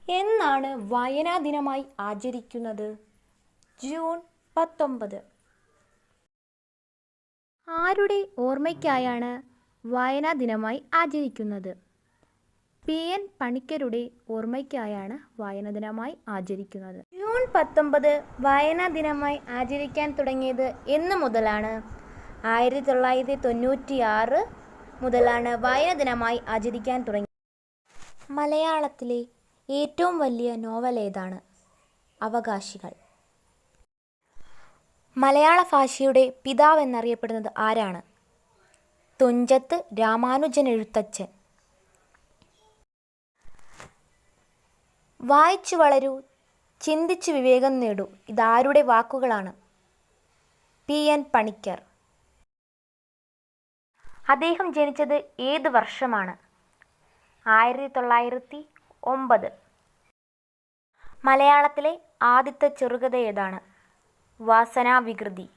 എന്നാണ് വായനാ ദിനമായി ആചരിക്കുന്നത്? ജൂൺ 19. ആരുടെ ഓർമ്മയ്ക്കായാണ് വായനാ ദിനമായി ആചരിക്കുന്നത്? പി.എൻ. പണിക്കരുടെ ഓർമ്മയ്ക്കായാണ് വായനാ ദിനമായി ആചരിക്കുന്നത്. ജൂൺ 19 വായനാ ദിനമായി ആചരിക്കാൻ തുടങ്ങിയത് എന്ന് മുതലാണ്? 1996 മുതലാണ് വായനാ ദിനമായി ആചരിക്കാൻ തുടങ്ങിയത്. മലയാളത്തിലെ ഏറ്റവും വലിയ നോവൽ ഏതാണ്? അവകാശികൾ. മലയാള ഭാഷയുടെ പിതാവ് എന്നറിയപ്പെടുന്നത് ആരാണ്? തുഞ്ചത്ത് രാമാനുജൻ എഴുത്തച്ഛൻ. വായിച്ചു വളരൂ, ചിന്തിച്ചു വിവേകം നേടൂ, ഇതാരുടെ വാക്കുകളാണ്? പി.എൻ. പണിക്കർ. അദ്ദേഹം ജനിച്ചത് ഏത് വർഷമാണ്? 1909. മലയാളത്തിലെ ആദ്യത്തെ ചെറുകഥ ഏതാണ്? വാസനാവികൃതി.